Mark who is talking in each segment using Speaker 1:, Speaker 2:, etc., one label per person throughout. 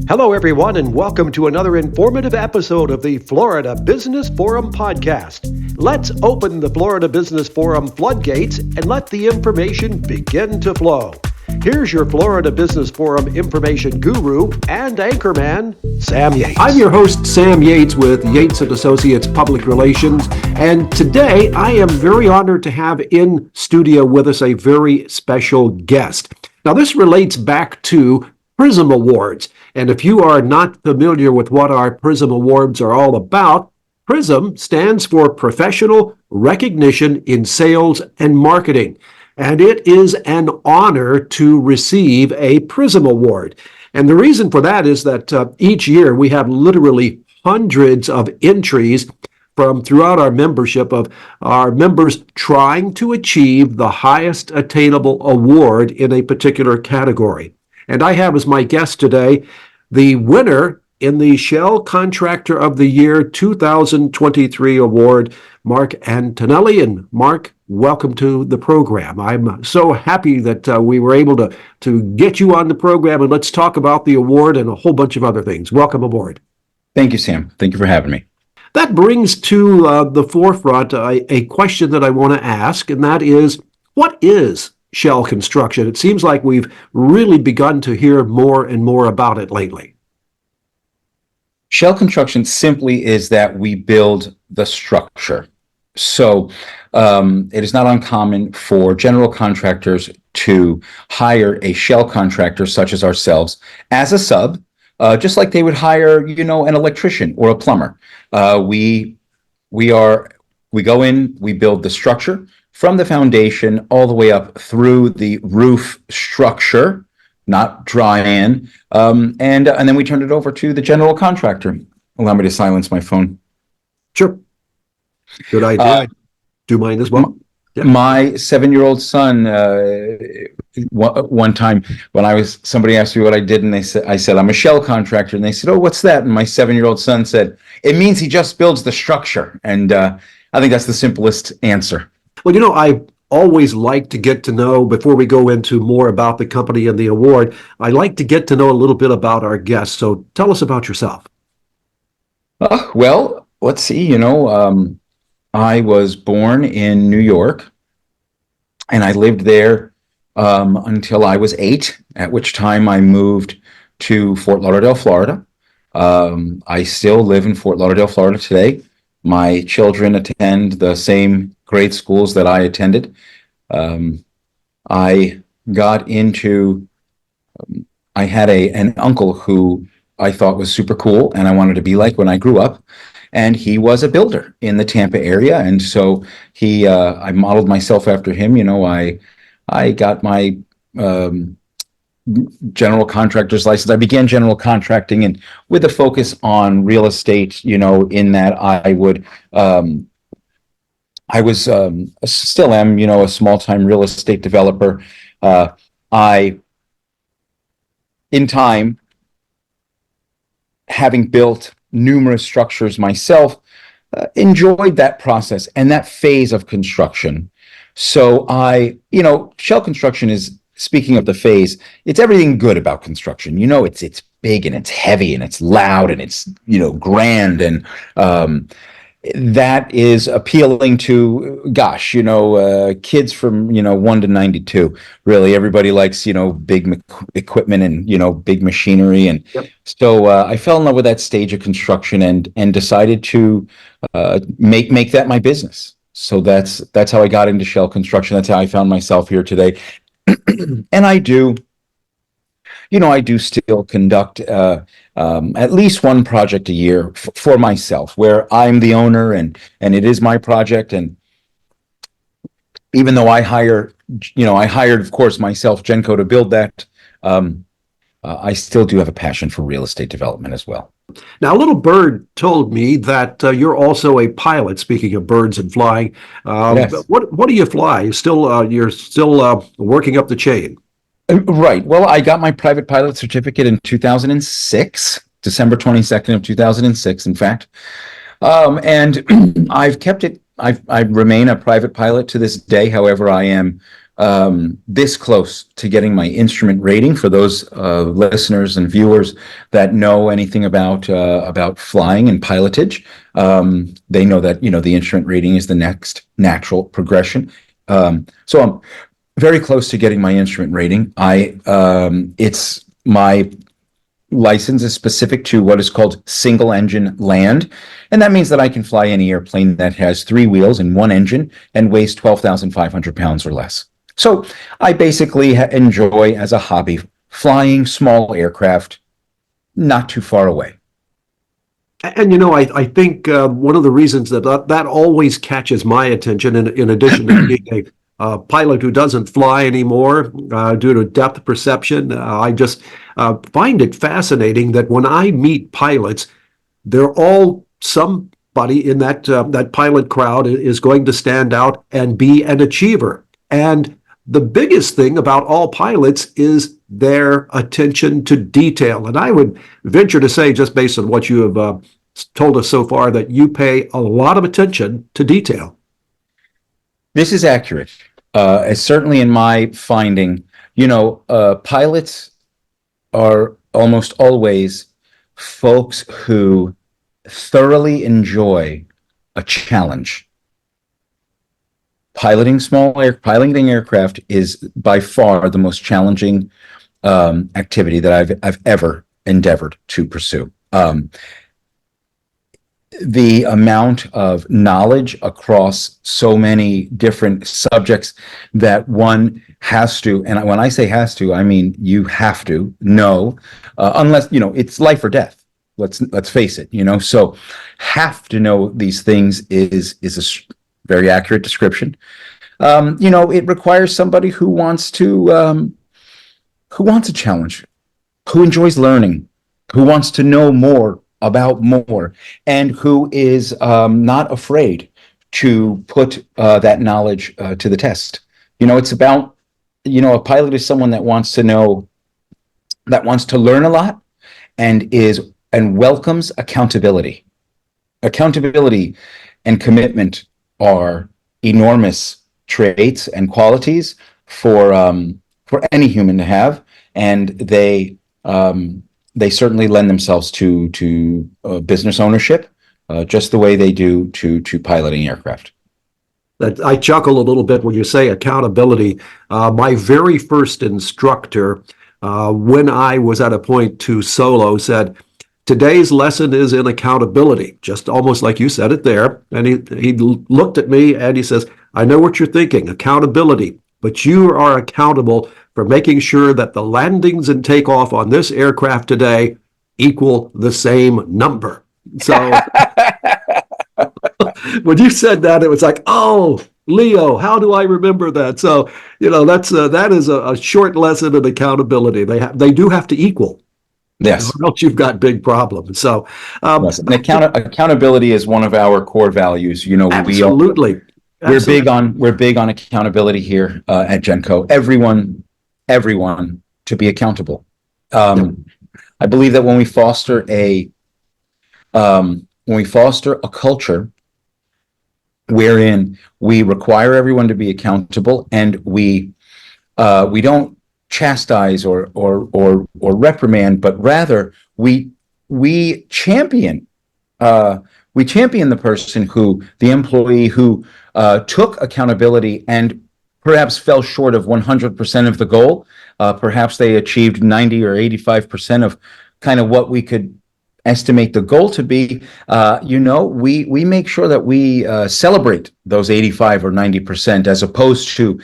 Speaker 1: Hello, everyone, and welcome to another informative episode of the Florida Business Forum podcast. Let's open the Florida Business Forum floodgates and let the information begin to flow. Here's your Florida Business Forum information guru and anchorman, Sam Yates.
Speaker 2: I'm your host, Sam Yates, with Yates & Associates Public Relations, and today I am very honored to have in studio with us a very special guest. Now, this relates back to PRISM Awards, and if you are not familiar with what our PRISM Awards are all about, PRISM stands for Professional Recognition in Sales and Marketing. And it is an honor to receive a PRISM Award. And the reason for that is that each year we have literally hundreds of entries from throughout our membership of our members trying to achieve the highest attainable award in a particular category. And I have as my guest today the winner in the Shell Contractor of the Year 2023 award, Mark Antonelli. And Mark, welcome to the program. I'm so happy that we were able to get you on the program, and let's talk about the award and a whole bunch of other things. Welcome aboard.
Speaker 3: Thank you, Sam. Thank you for having me.
Speaker 2: That brings to the forefront a question that I want to ask, and that is, what is Shell Construction? It seems like we've really begun to hear more and more about it lately.
Speaker 3: Shell Construction simply is that we build the structure. So it is not uncommon for general contractors to hire a shell contractor such as ourselves as a sub, just like they would hire, an electrician or a plumber. We go in, we build the structure from the foundation all the way up through the roof structure, not dry in, and then we turn it over to the general contractor. Allow me to silence my phone.
Speaker 2: Sure. Good idea. Do mine as well.
Speaker 3: Yeah. My 7-year-old son, one time when somebody asked me what I did, and I said, I'm a shell contractor. And they said, oh, what's that? And my 7-year-old son said, it means he just builds the structure. And I think that's the simplest answer.
Speaker 2: Well, I always like to get to know, before we go into more about the company and the award, I like to get to know a little bit about our guests. So tell us about yourself.
Speaker 3: Well, let's see, I was born in New York, and I lived there until I was 8, at which time I moved to Fort Lauderdale, Florida. I still live in Fort Lauderdale, Florida today. My children attend the same grade schools that I attended. I got into, I had an uncle who I thought was super cool and I wanted to be like when I grew up. And he was a builder in the Tampa area. And so I modeled myself after him. I got my general contractor's license. I began general contracting, and with a focus on real estate, in that I was still am, a small-time real estate developer. In time, having built numerous structures myself, enjoyed that process and that phase of construction. So shell construction is, speaking of the phase, it's everything good about construction. It's big and it's heavy and it's loud and it's, grand, and that is appealing to, kids from, 1 to 92. Really, everybody likes, big equipment and, big machinery. And yep. So I fell in love with that stage of construction and decided to make that my business. So that's how I got into shell construction. That's how I found myself here today. And I do still conduct at least one project a year for myself, where I'm the owner and it is my project. And even though I hired, of course, myself, GENCO, to build that, I still do have a passion for real estate development as well.
Speaker 2: Now, a little bird told me that you're also a pilot. Speaking of birds and flying,
Speaker 3: yes.
Speaker 2: What do you fly? You're still working up the chain.
Speaker 3: Right. Well, I got my private pilot certificate in 2006, December 22nd of 2006, in fact. And I've kept it. I remain a private pilot to this day. However, I am this close to getting my instrument rating. For those listeners and viewers that know anything about flying and pilotage, they know that the instrument rating is the next natural progression. So I'm very close to getting my instrument rating. It's my license is specific to what is called single engine land. And that means that I can fly any airplane that has 3 wheels and 1 engine and weighs 12,500 pounds or less. So I basically enjoy, as a hobby, flying small aircraft not too far away.
Speaker 2: And I think one of the reasons that always catches my attention, in addition to being a pilot who doesn't fly anymore due to depth perception, I just find it fascinating that when I meet pilots, they're all somebody in that pilot crowd is going to stand out and be an achiever. And the biggest thing about all pilots is their attention to detail. And I would venture to say, just based on what you have told us so far, that you pay a lot of attention to detail.
Speaker 3: This is accurate. Certainly in my finding, pilots are almost always folks who thoroughly enjoy a challenge. Piloting aircraft is by far the most challenging activity that I've ever endeavored to pursue. The amount of knowledge across so many different subjects that one has to, and when I say has to, I mean you have to know, unless it's life or death. Let's face it. So have to know these things is a very accurate description. It requires somebody who wants a challenge, who enjoys learning, who wants to know more about more, and who is not afraid to put that knowledge to the test. It's about, a pilot is someone that wants to learn a lot and welcomes accountability. Accountability and commitment are enormous traits and qualities for any human to have, and they certainly lend themselves to business ownership, just the way they do to piloting aircraft.
Speaker 2: I chuckle a little bit when you say accountability. My very first instructor, when I was at a point to solo, said, "Today's lesson is in accountability," just almost like you said it there. And he looked at me and he says, "I know what you're thinking, accountability, but you are accountable for making sure that the landings and takeoff on this aircraft today equal the same number." So when you said that, it was like, oh, Leo, how do I remember that? So, that is a short lesson in accountability. They do have to equal.
Speaker 3: Yes.
Speaker 2: Or else you've got big problems. So,
Speaker 3: yes. And accountability is one of our core values.
Speaker 2: Absolutely.
Speaker 3: We're big on accountability here at GENCO. Everyone to be accountable. I believe that when we foster a culture wherein we require everyone to be accountable, and we don't chastise or reprimand, but rather we champion the person the employee who took accountability and perhaps fell short of 100% of the goal. Perhaps they achieved 90 or 85% of kind of what we could estimate the goal to be. We make sure that we celebrate those 85 or 90% as opposed to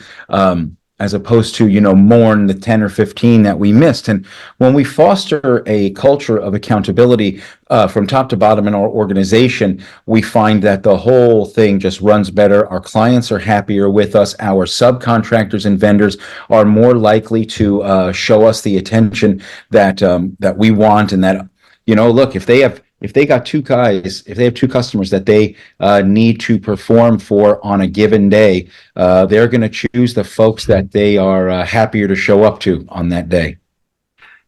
Speaker 3: mourn the 10 or 15 that we missed. And when we foster a culture of accountability from top to bottom in our organization, we find that the whole thing just runs better. Our clients are happier with us. Our subcontractors and vendors are more likely to show us the attention that we want, and that, look, if they have two customers that they need to perform for on a given day, they're going to choose the folks that they are happier to show up to on that day.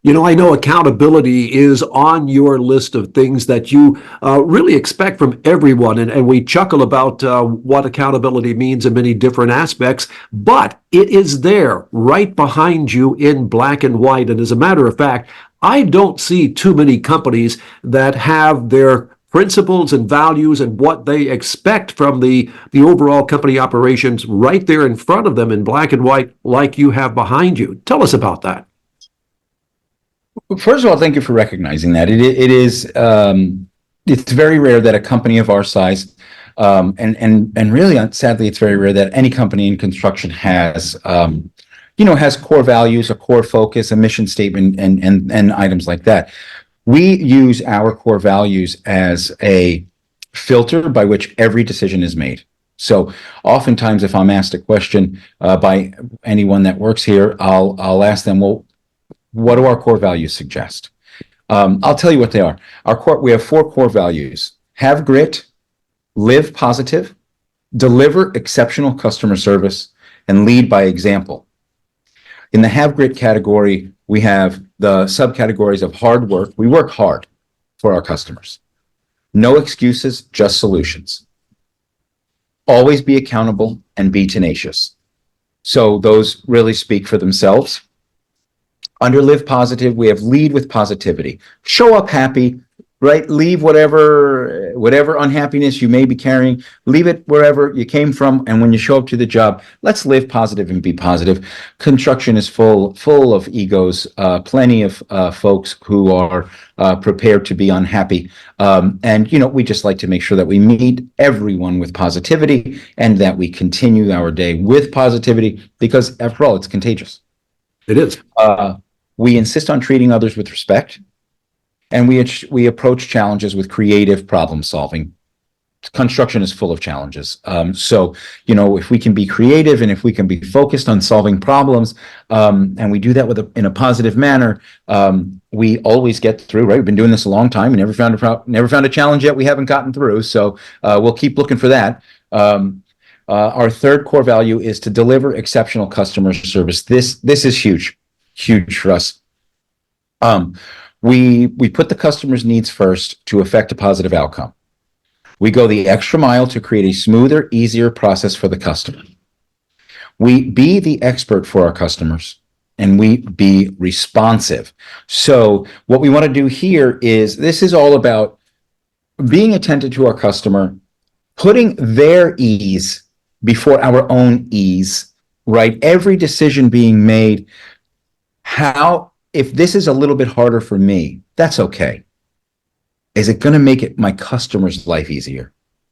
Speaker 2: I know accountability is on your list of things that you really expect from everyone. And we chuckle about what accountability means in many different aspects, but it is there right behind you in black and white. And as a matter of fact, I don't see too many companies that have their principles and values and what they expect from the overall company operations right there in front of them in black and white, like you have behind you. Tell us about that.
Speaker 3: First of all, thank you for recognizing that. It is it's very rare that a company of our size, and really, sadly, it's very rare that any company in construction has has core values, a core focus, a mission statement, and items like that. We use our core values as a filter by which every decision is made. So oftentimes, if I'm asked a question by anyone that works here, I'll ask them, well, what do our core values suggest? I'll tell you what they are. We have 4 core values: have grit, live positive, deliver exceptional customer service, and lead by example. In the have grit category, we have the subcategories of hard work. We work hard for our customers. No excuses, just solutions. Always be accountable and be tenacious. So those really speak for themselves. Under live positive, we have lead with positivity. Show up happy, right? Leave whatever unhappiness you may be carrying, leave it wherever you came from. And when you show up to the job, let's live positive and be positive. Construction is full of egos, plenty of folks who are prepared to be unhappy. And we just like to make sure that we meet everyone with positivity and that we continue our day with positivity, because after all, it's contagious.
Speaker 2: It is.
Speaker 3: We insist on treating others with respect, and we approach challenges with creative problem solving. Construction is full of challenges. So if we can be creative and if we can be focused on solving problems, and we do that in a positive manner, we always get through, right? We've been doing this a long time and never found a challenge yet we haven't gotten through. So we'll keep looking for that. Our third core value is to deliver exceptional customer service. This is huge for us. We put the customer's needs first to affect a positive outcome. We go the extra mile to create a smoother, easier process for the customer. We be the expert for our customers, and we be responsive. So what we want to do here is, this is all about being attentive to our customer, putting their ease before our own ease, right? Every decision being made, if this is a little bit harder for me, that's okay. Is it going to make my customer's life easier?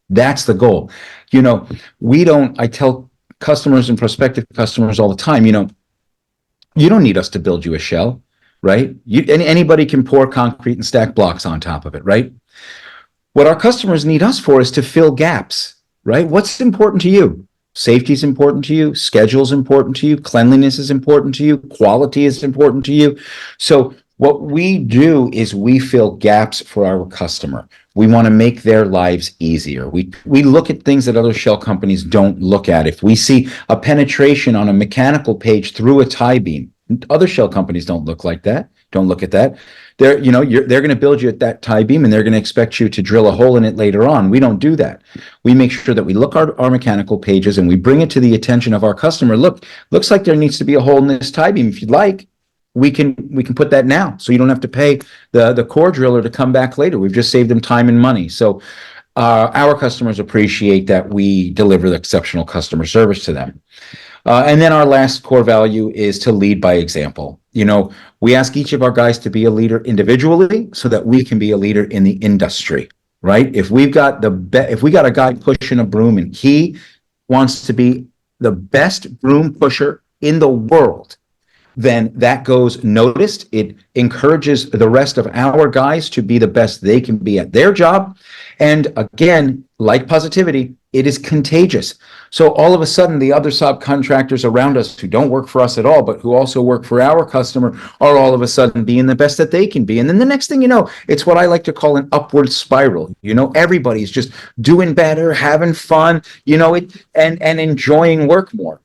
Speaker 3: That's the goal. I tell customers and prospective customers all the time, you don't need us to build you a shell, right? Anybody can pour concrete and stack blocks on top of it, right? What our customers need us for is to fill gaps, right? What's important to you? Safety is important to you. Schedule is important to you. Cleanliness is important to you. Quality is important to you. So what we do is we fill gaps for our customer. We want to make their lives easier. We look at things that other shell companies don't look at. If we see a penetration on a mechanical page through a tie beam, other shell companies don't look at that. They're going to build you at that tie beam and they're going to expect you to drill a hole in it later on. We don't do that. We make sure that we look at our mechanical pages and we bring it to the attention of our customer. Looks like there needs to be a hole in this tie beam. If you'd like, we can put that now, so you don't have to pay the core driller to come back later. We've just saved them time and money. So our customers appreciate that we deliver the exceptional customer service to them. And then our last core value is to lead by example. We ask each of our guys to be a leader individually so that we can be a leader in the industry, right? If we got a guy pushing a broom and he wants to be the best broom pusher in the world, then that goes noticed. It encourages the rest of our guys to be the best they can be at their job. And again, like positivity, it is contagious. So all of a sudden, the other subcontractors around us who don't work for us at all, but who also work for our customer, are all of a sudden being the best that they can be. And then the next thing you know, it's what I like to call an upward spiral. Everybody's just doing better, having fun, and enjoying work more.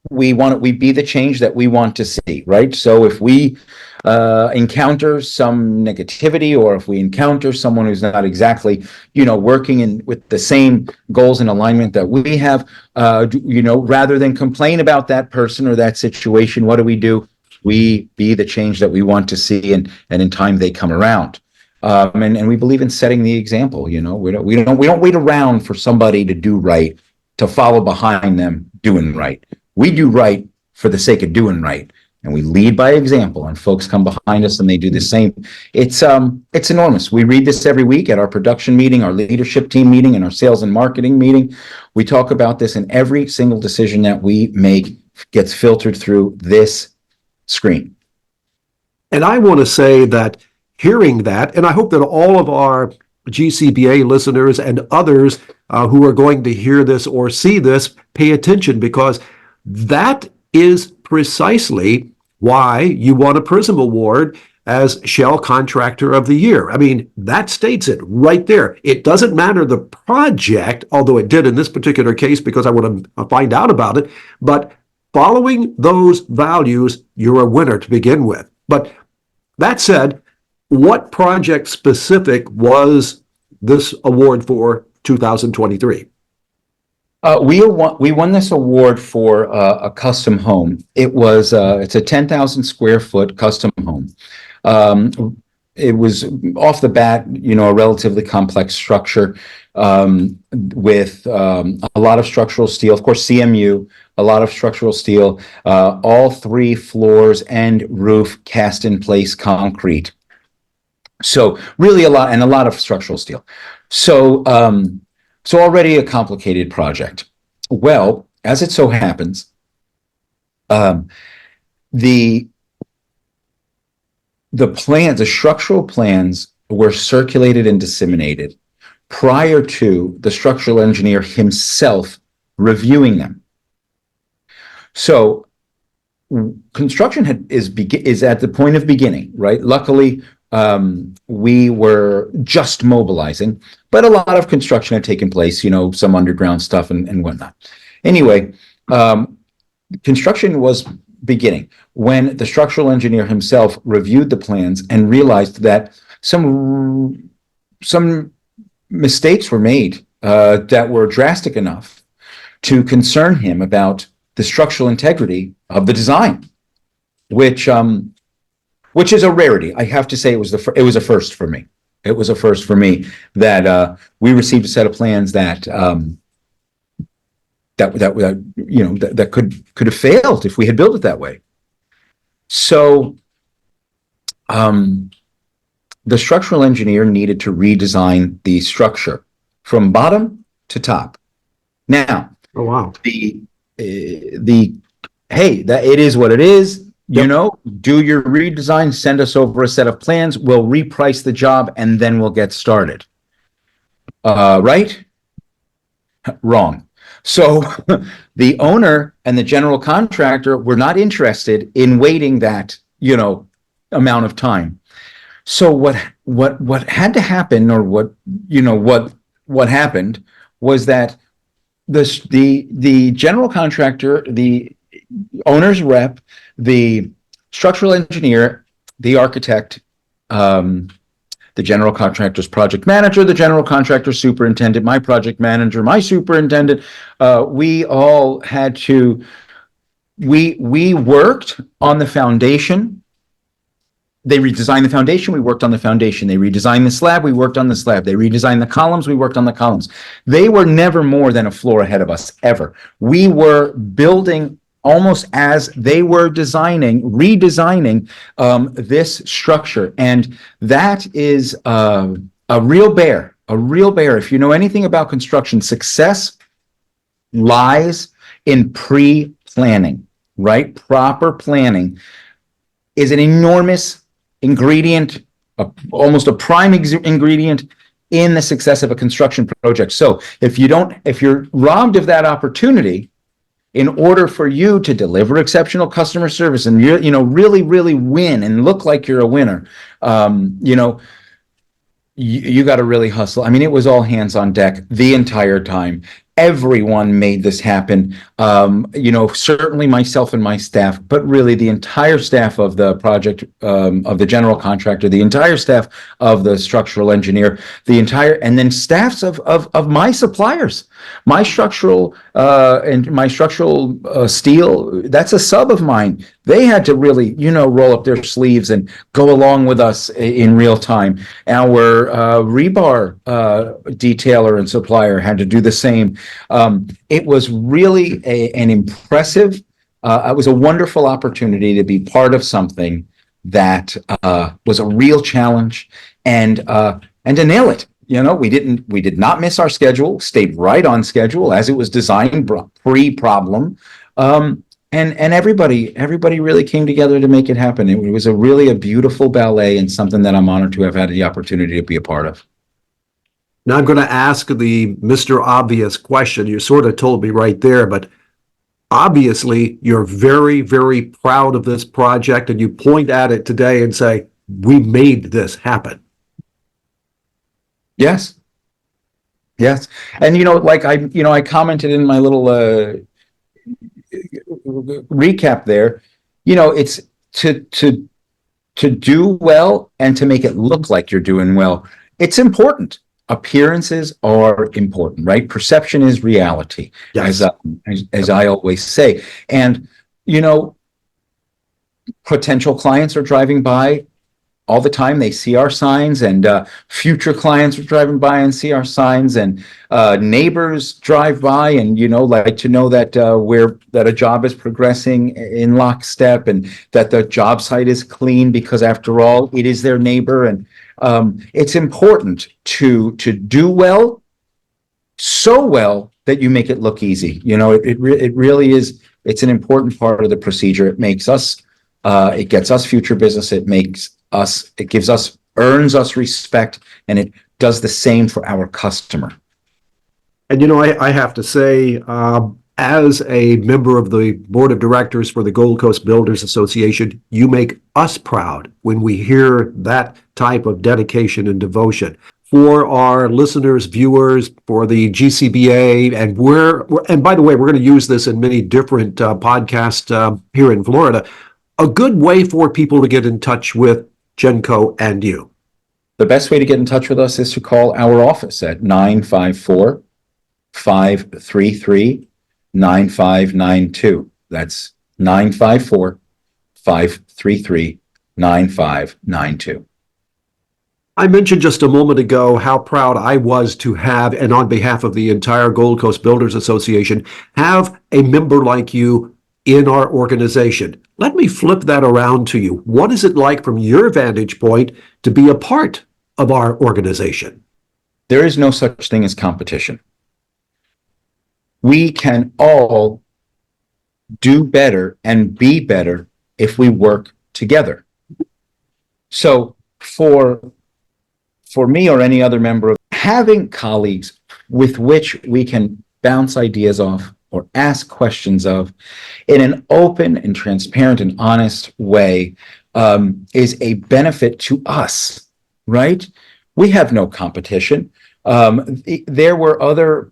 Speaker 3: we be the change that we want to see, right? So if we encounter some negativity, or if we encounter someone who's not exactly, working with the same goals and alignment that we have, rather than complain about that person or that situation, what do? We be the change that we want to see, and in time they come around. And we believe in setting the example. We don't wait around for somebody to do right, to follow behind them doing right. We do right for the sake of doing right, and we lead by example, and folks come behind us and they do the same. It's enormous. We read this every week at our production meeting, our leadership team meeting, and our sales and marketing meeting. We talk about this, and every single decision that we make gets filtered through this screen.
Speaker 2: And I want to say that hearing that, and I hope that all of our GCBA listeners and others who are going to hear this or see this pay attention, because that is precisely why you won a PRISM Award as Shell Contractor of the Year. I mean, that states it right there. It doesn't matter the project, although it did in this particular case because I want to find out about it, but following those values, you're a winner to begin with. But that said, what project specific was this award for 2023?
Speaker 3: We won this award for a custom home. It's a 10,000 square foot custom home. It was off the bat, a relatively complex structure with a lot of structural steel, of course, CMU, a lot of structural steel, all 3 floors and roof cast in place concrete. So really a lot of structural steel. So already a complicated project. Well, as it so happens, the structural plans were circulated and disseminated prior to the structural engineer himself reviewing them. So construction is at the point of beginning, right? Luckily, we were just mobilizing, but a lot of construction had taken place, some underground stuff and whatnot. Anyway, construction was beginning when the structural engineer himself reviewed the plans and realized that some mistakes were made that were drastic enough to concern him about the structural integrity of the design, which is a rarity. I have to say it was a first for me. It was a first for me that we received a set of plans that could have failed if we had built it that way. So the structural engineer needed to redesign the structure from bottom to top. Now,
Speaker 2: oh wow,
Speaker 3: that it is what it is. Yep. Do your redesign, send us over a set of plans, we'll reprice the job, and then we'll get started. Right? Wrong. So the owner and the general contractor were not interested in waiting that, amount of time. So what had to happen, or what happened was that the general contractor, the owner's rep, the structural engineer, the architect, the general contractor's project manager, the general contractor's superintendent, my project manager, my superintendent, we all had to, we worked on the foundation. They redesigned the foundation, we worked on the foundation. They redesigned the slab, we worked on the slab. They redesigned the columns, we worked on the columns. They were never more than a floor ahead of us, ever. We were building almost as they were redesigning this structure. And that is a real bear. If you know anything about construction, success lies in pre-planning, right? Proper planning is an enormous ingredient, almost a prime ingredient in the success of a construction project. So if you're robbed of that opportunity, in order for you to deliver exceptional customer service and really, really win and look like you're a winner, you got to really hustle. I mean, it was all hands on deck the entire time. everyone made this happen. Certainly myself and my staff, but really the entire staff of the project, of the general contractor, the entire staff of the structural engineer, and then staffs of my suppliers, my structural steel. That's a sub of mine. They had to really, roll up their sleeves and go along with us in real time. Our rebar detailer and supplier had to do the same. It was really an impressive, it was a wonderful opportunity to be part of something that was a real challenge, and to nail it. We did not miss our schedule, stayed right on schedule as it was designed pre-problem. And everybody really came together to make it happen. It was really a beautiful ballet, and something that I'm honored to have had the opportunity to be a part of.
Speaker 2: Now I'm going to ask the Mr. Obvious question. You sort of told me right there, but obviously you're very, very proud of this project, and you point at it today and say, we made this happen.
Speaker 3: Yes. Yes. And, I commented in my little recap there, it's to do well and to make it look like you're doing well. It's important. Appearances are important, right? Perception is reality,
Speaker 2: yes.
Speaker 3: as I always say. And, potential clients are driving by all the time. They see our signs, and future clients are driving by and see our signs, and neighbors drive by and like to know that that a job is progressing in lockstep, and that the job site is clean, because after all, it is their neighbor. And it's important to do well, so well that you make it look easy. It really is. It's an important part of the procedure. It makes us, it gets us future business. It earns us respect, and it does the same for our customer.
Speaker 2: And I have to say, as a member of the board of directors for the Gold Coast Builders Association, you make us proud when we hear that type of dedication and devotion. For our listeners, viewers, for the GCBA, and by the way, we're going to use this in many different podcasts here in Florida. A good way for people to get in touch with GENCO and you.
Speaker 3: The best way to get in touch with us is to call our office at 954-533-9592. That's 954-533-9592.
Speaker 2: I mentioned just a moment ago how proud I was to have, and on behalf of the entire Gold Coast Builders Association, have a member like you in our organization. Let me flip that around to you. What is it like from your vantage point to be a part of our organization?
Speaker 3: There is no such thing as competition. We can all do better and be better if we work together. So for me or any other member, of having colleagues with which we can bounce ideas off or ask questions of in an open and transparent and honest way is a benefit to us, right? We have no competition. There were other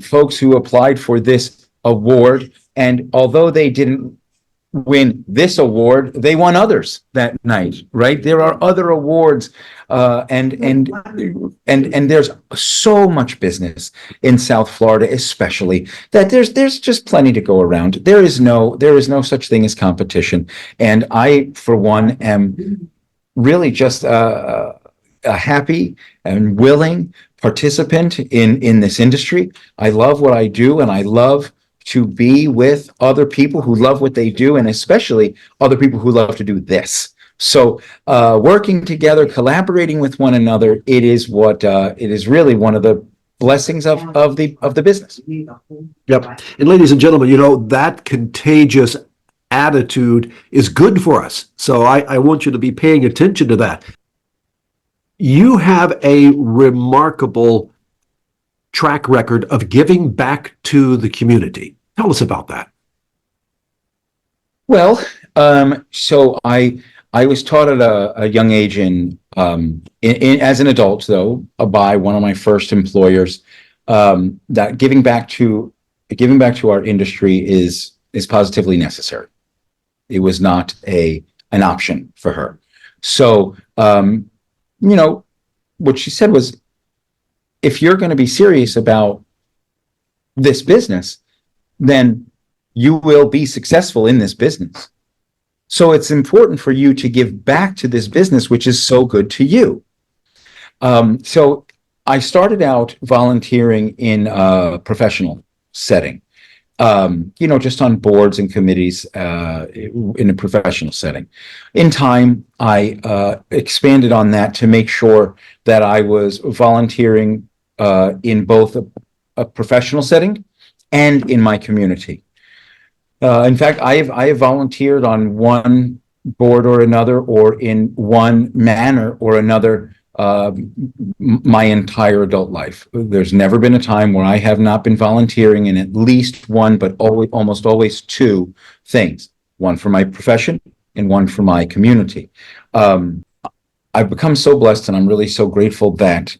Speaker 3: folks who applied for this award, and although they didn't win this award, they won others that night, right? There are other awards, and there's so much business in South Florida, especially, that there's just plenty to go around. There is no such thing as competition, and I, for one, am really just a happy and willing participant in this industry. I love what I do, and I love to be with other people who love what they do, and especially other people who love to do this. So working together, collaborating with one another, it is really one of the blessings of the business.
Speaker 2: Yep. And ladies and gentlemen, that contagious attitude is good for us. So I want you to be paying attention to that. You have a remarkable track record of giving back to the community. Tell us about that.
Speaker 3: Well, so I was taught at a young age as an adult, though, by one of my first employers, that giving back to our industry is positively necessary. It was not an option for her. So, what she said was, if you're going to be serious about this business, then you will be successful in this business. So it's important for you to give back to this business, which is so good to you. So I started out volunteering in a professional setting, just on boards and committees in a professional setting. In time, I expanded on that to make sure that I was volunteering in both a professional setting and in my community. In fact, I have volunteered on one board or another, or in one manner or another, my entire adult life. There's never been a time where I have not been volunteering in at least one, but almost always two things: one for my profession and one for my community. I've become so blessed, and I'm really so grateful that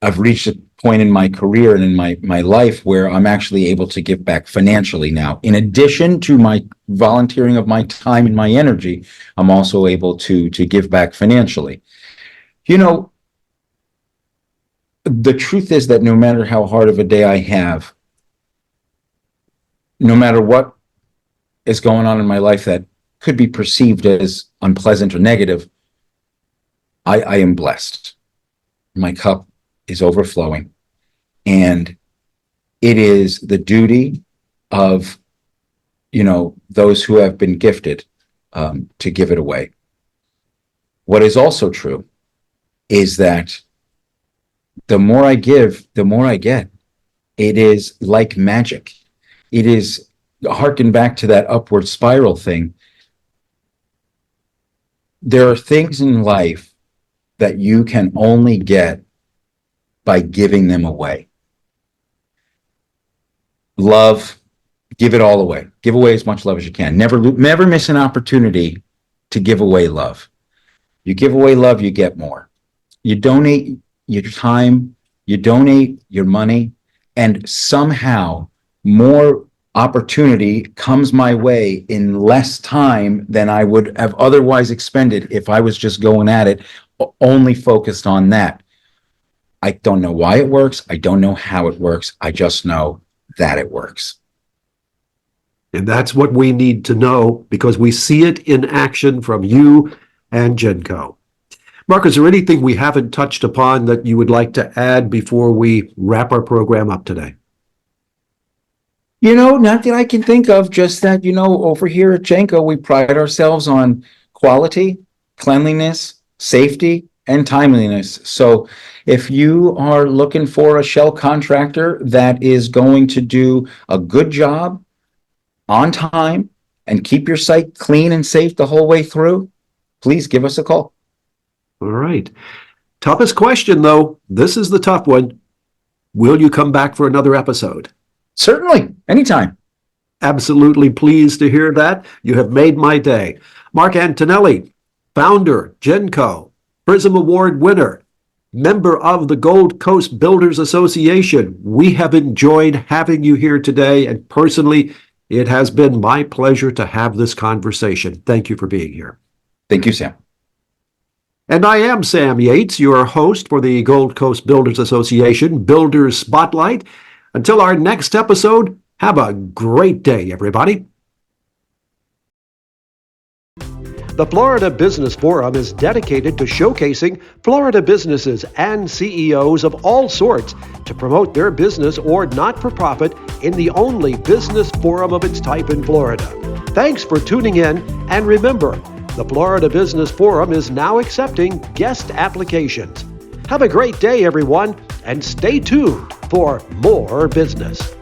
Speaker 3: I've reached a point in my career and in my life where I'm actually able to give back financially now. In addition to my volunteering of my time and my energy, I'm also able to give back financially. The truth is that no matter how hard of a day I have, no matter what is going on in my life that could be perceived as unpleasant or negative, I am blessed. My cup is overflowing, and it is the duty of those who have been gifted to give it away. What is also true is that the more I give, the more I get. It is like magic. It is, harken back to that upward spiral thing. There are things in life that you can only get by giving them away. Love, give it all away. Give away as much love as you can. Never miss an opportunity to give away love. You give away love, you get more. You donate your time, you donate your money, and somehow more opportunity comes my way in less time than I would have otherwise expended if I was just going at it, only focused on that. I don't know why it works. I don't know how it works. I just know that it works.
Speaker 2: And that's what we need to know, because we see it in action from you and GENCO. Mark, is there anything we haven't touched upon that you would like to add before we wrap our program up today?
Speaker 3: Not that I can think of, just that, over here at GENCO, we pride ourselves on quality, cleanliness, safety, and timeliness. So if you are looking for a shell contractor that is going to do a good job on time and keep your site clean and safe the whole way through, please give us a call.
Speaker 2: All right. Toughest question, though. This is the tough one. Will you come back for another episode?
Speaker 3: Certainly. Anytime.
Speaker 2: Absolutely pleased to hear that. You have made my day. Mark Antonelli, founder, GENCO, Prism Award winner, member of the Gold Coast Builders Association. We have enjoyed having you here today, and personally, it has been my pleasure to have this conversation. Thank you for being here.
Speaker 3: Thank you, Sam.
Speaker 2: And I am Sam Yates, your host for the Gold Coast Builders Association Builders Spotlight. Until our next episode, have a great day, everybody.
Speaker 1: The Florida Business Forum is dedicated to showcasing Florida businesses and CEOs of all sorts to promote their business or not-for-profit in the only business forum of its type in Florida. Thanks for tuning in, and remember, the Florida Business Forum is now accepting guest applications. Have a great day, everyone, and stay tuned for more business.